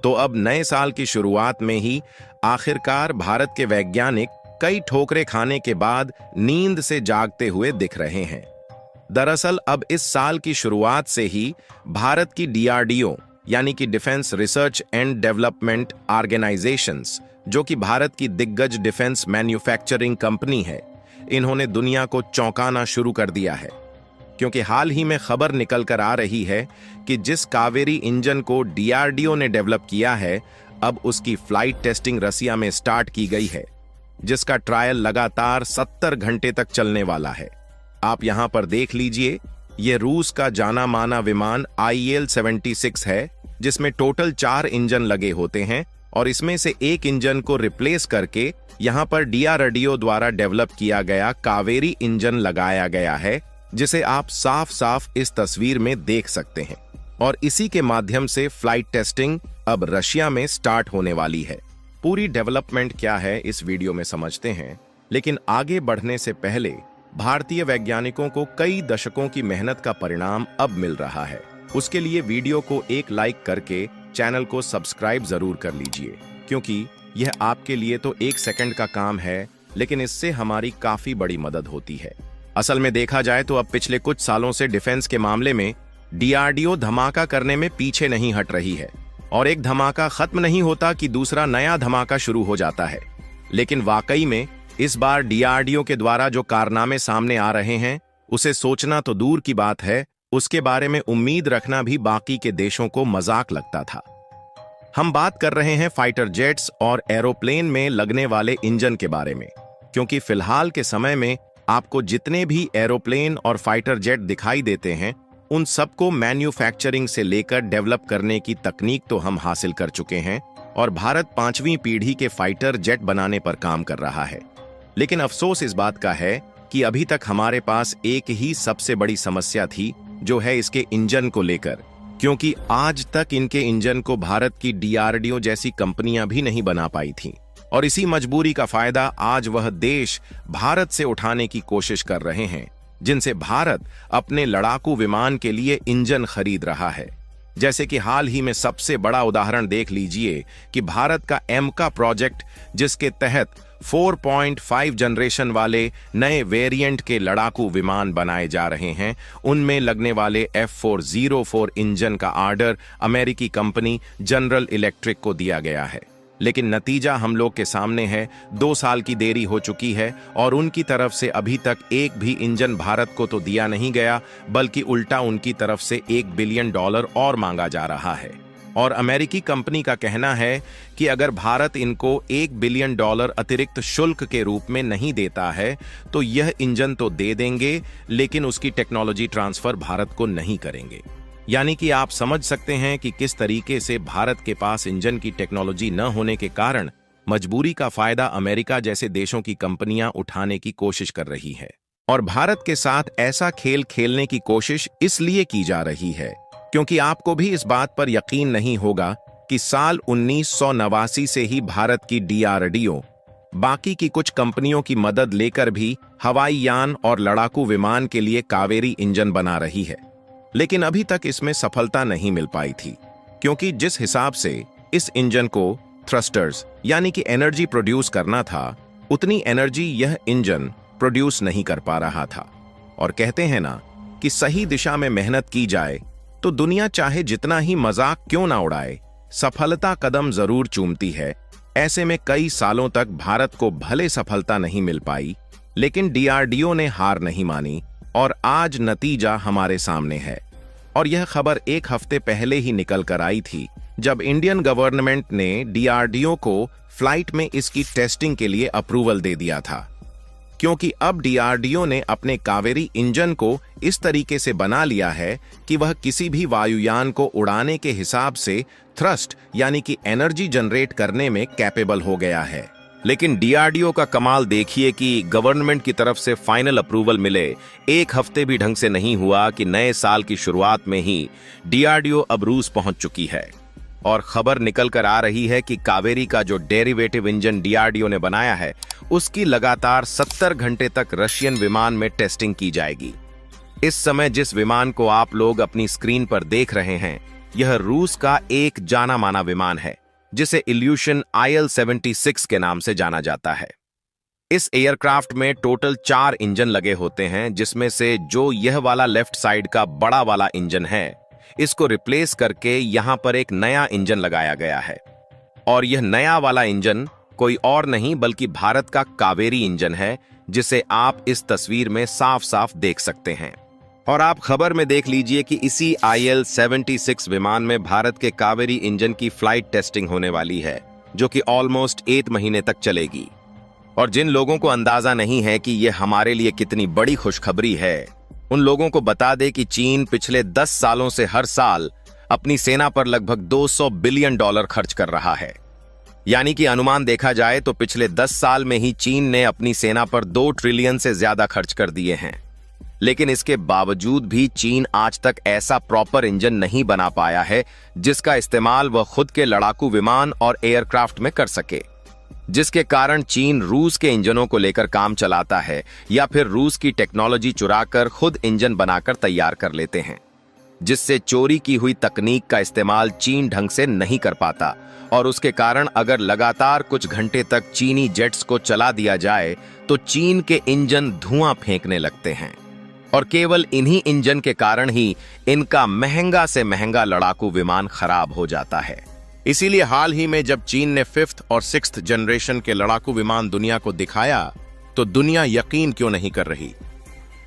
तो अब नए साल की शुरुआत में ही आखिरकार भारत के वैज्ञानिक कई ठोकरें खाने के बाद नींद से जागते हुए दिख रहे हैं। दरअसल अब इस साल की शुरुआत से ही भारत की डीआरडीओ यानी कि defence research and development organisations, जो कि भारत की दिग्गज डिफेंस मैन्युफैक्चरिंग कंपनी है, इन्होंने दुनिया को चौंकाना शुरू कर दिया है। क्योंकि हाल ही में खबर निकल कर आ रही है कि जिस कावेरी इंजन को डीआरडीओ ने डेवलप किया है, अब उसकी फ्लाइट टेस्टिंग रसिया में स्टार्ट की गई है, जिसका ट्रायल लगातार 70 घंटे तक चलने वाला है। आप यहां पर देख लीजिए, यह रूस का जाना माना विमान IL-76 है, जिसमें टोटल 4 इंजन लगे होते हैं और इसमें से एक इंजन को रिप्लेस करके यहां पर डीआरडीओ द्वारा डेवलप किया गया कावेरी इंजन लगाया गया है, जिसे आप साफ साफ इस तस्वीर में देख सकते हैं। और इसी के माध्यम से फ्लाइट टेस्टिंग अब रशिया में स्टार्ट होने वाली है। पूरी डेवलपमेंट क्या है इस वीडियो में समझते हैं, लेकिन आगे बढ़ने से पहले भारतीय वैज्ञानिकों को कई दशकों की मेहनत का परिणाम अब मिल रहा है। उसके लिए वीडियो को एक लाइक करके चैनल को सब्सक्राइब जरूर कर लीजिए, क्योंकि यह आपके लिए तो 1 सेकंड का काम है, लेकिन इससे हमारी काफी बड़ी मदद होती है। असल में देखा जाए तो अब पिछले कुछ सालों से डिफेंस के मामले में डीआरडीओ धमाका करने में पीछे नहीं हट रही है, और एक धमाका खत्म नहीं होता कि दूसरा नया धमाका शुरू हो जाता है। लेकिन वाकई में इस बार डीआरडीओ के द्वारा जो कारनामे सामने आ रहे हैं, उसे सोचना तो दूर की बात है, उसके बारे में उम्मीद रखना भी बाकी के देशों को मजाक लगता था। हम बात कर रहे हैं फाइटर जेट्स और एरोप्लेन में लगने वाले इंजन के बारे में, क्योंकि फिलहाल के समय में आपको जितने भी एरोप्लेन और फाइटर जेट दिखाई देते हैं, उन सबको मैन्युफैक्चरिंग से लेकर डेवलप करने की तकनीक तो हम हासिल कर चुके हैं और भारत 5वीं पीढ़ी के फाइटर जेट बनाने पर काम कर रहा है। लेकिन अफसोस इस बात का है कि अभी तक हमारे पास एक ही सबसे बड़ी समस्या थी, जो है इसके इंजन को लेकर, क्योंकि आज तक इनके इंजन को भारत की डीआरडीओ जैसी कंपनियां भी नहीं बना पाई थीं। और इसी मजबूरी का फायदा आज वह देश भारत से उठाने की कोशिश कर रहे हैं, जिनसे भारत अपने लड़ाकू विमान के लिए इंजन खरीद रहा है। जैसे कि हाल ही में सबसे बड़ा उदाहरण देख लीजिए कि भारत का एमका प्रोजेक्ट, जिसके तहत 4.5 जनरेशन वाले नए वेरिएंट के लड़ाकू विमान बनाए जा रहे हैं, उनमें लगने वाले F404 इंजन का ऑर्डर अमेरिकी कंपनी जनरल इलेक्ट्रिक को दिया गया है। लेकिन नतीजा हम लोग के सामने है, 2 साल की देरी हो चुकी है और उनकी तरफ से अभी तक एक भी इंजन भारत को तो दिया नहीं गया, बल्कि उल्टा उनकी तरफ से $1 बिलियन और मांगा जा रहा है। और अमेरिकी कंपनी का कहना है कि अगर भारत इनको $1 बिलियन अतिरिक्त शुल्क के रूप में नहीं देता है, तो यह इंजन तो दे देंगे, लेकिन उसकी टेक्नोलॉजी ट्रांसफर भारत को नहीं करेंगे। यानी कि आप समझ सकते हैं कि किस तरीके से भारत के पास इंजन की टेक्नोलॉजी न होने के कारण मजबूरी का फायदा अमेरिका जैसे देशों की कंपनियां उठाने की कोशिश कर रही है। और भारत के साथ ऐसा खेल खेलने की कोशिश इसलिए की जा रही है क्योंकि आपको भी इस बात पर यकीन नहीं होगा कि साल 1989 से ही भारत की डीआरडीओ बाकी की कुछ कंपनियों की मदद लेकर भी हवाई यान और लड़ाकू विमान के लिए कावेरी इंजन बना रही है। लेकिन अभी तक इसमें सफलता नहीं मिल पाई थी, क्योंकि जिस हिसाब से इस इंजन को थ्रस्टर्स यानी कि एनर्जी प्रोड्यूस करना था, उतनी एनर्जी यह इंजन प्रोड्यूस नहीं कर पा रहा था। और कहते हैं ना कि सही दिशा में मेहनत की जाए तो दुनिया चाहे जितना ही मजाक क्यों ना उड़ाए, सफलता कदम जरूर चूमती है। ऐसे में कई सालों तक भारत को भले सफलता नहीं मिल पाई, लेकिन डीआरडीओ ने हार नहीं मानी और आज नतीजा हमारे सामने है। और यह खबर 1 हफ्ते पहले ही निकल कर आई थी, जब इंडियन गवर्नमेंट ने डीआरडीओ को फ्लाइट में इसकी टेस्टिंग के लिए अप्रूवल दे दिया था। क्योंकि अब डीआरडीओ ने अपने कावेरी इंजन को इस तरीके से बना लिया है कि वह किसी भी वायुयान को उड़ाने के हिसाब से थ्रस्ट यानी कि एनर्जी जनरेट करने में कैपेबल हो गया है। लेकिन डीआरडीओ का कमाल देखिए कि गवर्नमेंट की तरफ से फाइनल अप्रूवल मिले 1 हफ्ते भी ढंग से नहीं हुआ कि नए साल की शुरुआत में ही डीआरडीओ अब रूस पहुंच चुकी है। और खबर निकल कर आ रही है कि कावेरी का जो डेरिवेटिव इंजन डीआरडीओ ने बनाया है, उसकी लगातार 70 घंटे तक रशियन विमान में टेस्टिंग की जाएगी। इस समय जिस विमान को आप लोग अपनी स्क्रीन पर देख रहे हैं, यह रूस का एक जाना माना विमान है जिसे इल्यूशन IL-76 के नाम से जाना जाता है। इस एयरक्राफ्ट में टोटल 4 इंजन लगे होते हैं, जिसमें से जो यह वाला लेफ्ट साइड का बड़ा वाला इंजन है, इसको रिप्लेस करके यहां पर एक नया इंजन लगाया गया है। और यह नया वाला इंजन कोई और नहीं बल्कि भारत का कावेरी इंजन है, जिसे आप इस तस्वीर में साफ साफ देख सकते हैं। और आप खबर में देख लीजिए कि इसी IL-76 विमान में भारत के कावेरी इंजन की फ्लाइट टेस्टिंग होने वाली है, जो कि ऑलमोस्ट 8 महीने तक चलेगी। और जिन लोगों को अंदाजा नहीं है कि यह हमारे लिए कितनी बड़ी खुशखबरी है, उन लोगों को बता दे कि चीन पिछले 10 सालों से हर साल अपनी सेना पर लगभग $200 बिलियन खर्च कर रहा है। यानी कि अनुमान देखा जाए तो पिछले 10 साल में ही चीन ने अपनी सेना पर 2 ट्रिलियन से ज्यादा खर्च कर दिए हैं। लेकिन इसके बावजूद भी चीन आज तक ऐसा प्रॉपर इंजन नहीं बना पाया है जिसका इस्तेमाल वह खुद के लड़ाकू विमान और एयरक्राफ्ट में कर सके, जिसके कारण चीन रूस के इंजनों को लेकर काम चलाता है या फिर रूस की टेक्नोलॉजी चुराकर खुद इंजन बनाकर तैयार कर लेते हैं, जिससे चोरी की हुई तकनीक का इस्तेमाल चीन ढंग से नहीं कर पाता। और उसके कारण अगर लगातार कुछ घंटे तक चीनी जेट्स को चला दिया जाए तो चीन के इंजन धुआं फेंकने लगते हैं। और केवल इन्हीं इंजन के कारण ही इनका महंगा से महंगा लड़ाकू विमान खराब हो जाता है। इसीलिए हाल ही में जब चीन ने 5th और 6th जनरेशन के लड़ाकू विमान दुनिया को दिखाया तो दुनिया यकीन क्यों नहीं कर रही।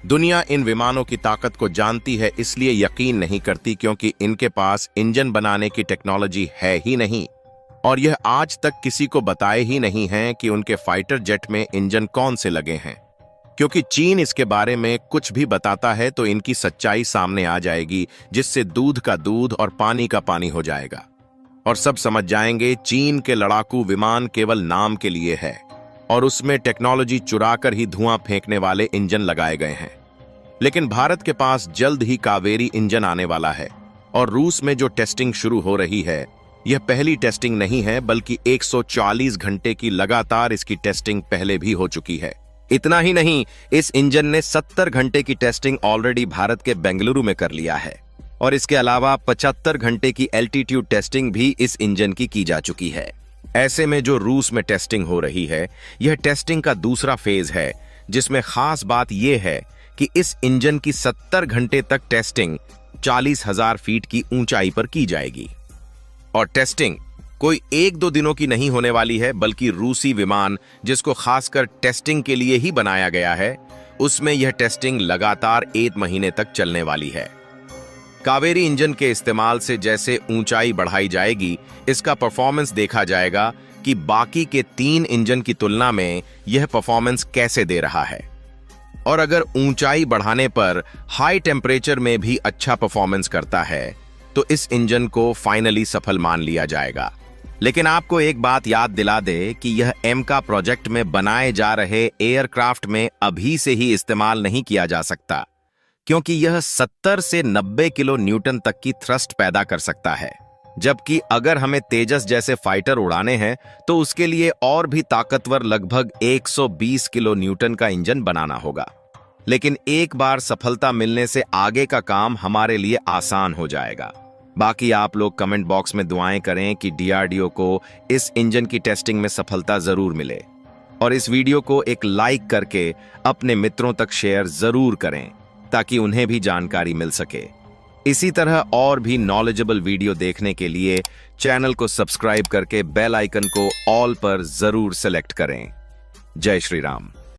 दुनिया इन विमानों की ताकत को जानती है, इसलिए यकीन नहीं करती, क्योंकि इनके पास इंजन बनाने की टेक्नोलॉजी है ही नहीं। और यह आज तक किसी को बताए ही नहीं है कि उनके फाइटर जेट में इंजन कौन से लगे हैं, क्योंकि चीन इसके बारे में कुछ भी बताता है तो इनकी सच्चाई सामने आ जाएगी, जिससे दूध का दूध और पानी का पानी हो जाएगा और सब समझ जाएंगे चीन के लड़ाकू विमान केवल नाम के लिए है और उसमें टेक्नोलॉजी चुराकर ही धुआं फेंकने वाले इंजन लगाए गए हैं। लेकिन भारत के पास जल्द ही कावेरी इंजन आने वाला है और रूस में जो टेस्टिंग शुरू हो रही है, यह पहली टेस्टिंग नहीं है बल्कि 140 घंटे की लगातार इसकी टेस्टिंग पहले भी हो चुकी है। इतना ही नहीं, इस इंजन ने 70 घंटे की टेस्टिंग ऑलरेडी भारत के बेंगलुरु में कर लिया है और इसके अलावा 75 घंटे की एल्टीट्यूड टेस्टिंग भी इस इंजन की जा चुकी है। ऐसे में जो रूस में टेस्टिंग हो रही है, यह टेस्टिंग का दूसरा फेज है, जिसमें खास बात यह है कि इस इंजन की 70 घंटे तक टेस्टिंग 40,000 फीट की ऊंचाई पर की जाएगी। और टेस्टिंग कोई 1-2 दिनों की नहीं होने वाली है, बल्कि रूसी विमान जिसको खासकर टेस्टिंग के लिए ही बनाया गया है, उसमें यह टेस्टिंग लगातार 1 महीने तक चलने वाली है। कावेरी इंजन के इस्तेमाल से जैसे ऊंचाई बढ़ाई जाएगी, इसका परफॉर्मेंस देखा जाएगा कि बाकी के 3 इंजन की तुलना में यह परफॉर्मेंस कैसे दे रहा है। और अगर ऊंचाई बढ़ाने पर हाई टेम्परेचर में भी अच्छा परफॉर्मेंस करता है तो इस इंजन को फाइनली सफल मान लिया जाएगा। लेकिन आपको एक बात याद दिला दे कि यह एमका प्रोजेक्ट में बनाए जा रहे एयरक्राफ्ट में अभी से ही इस्तेमाल नहीं किया जा सकता, क्योंकि यह 70 से 90 किलो न्यूटन तक की थ्रस्ट पैदा कर सकता है, जबकि अगर हमें तेजस जैसे फाइटर उड़ाने हैं तो उसके लिए और भी ताकतवर लगभग 120 किलो न्यूटन का इंजन बनाना होगा। लेकिन एक बार सफलता मिलने से आगे का काम हमारे लिए आसान हो जाएगा। बाकी आप लोग कमेंट बॉक्स में दुआएं करें कि डीआरडीओ को इस इंजन की टेस्टिंग में सफलता जरूर मिले और इस वीडियो को एक लाइक करके अपने मित्रों तक शेयर जरूर करें ताकि उन्हें भी जानकारी मिल सके। इसी तरह और भी नॉलेजेबल वीडियो देखने के लिए चैनल को सब्सक्राइब करके बेल आइकन को ऑल पर जरूर सेलेक्ट करें। जय श्री राम।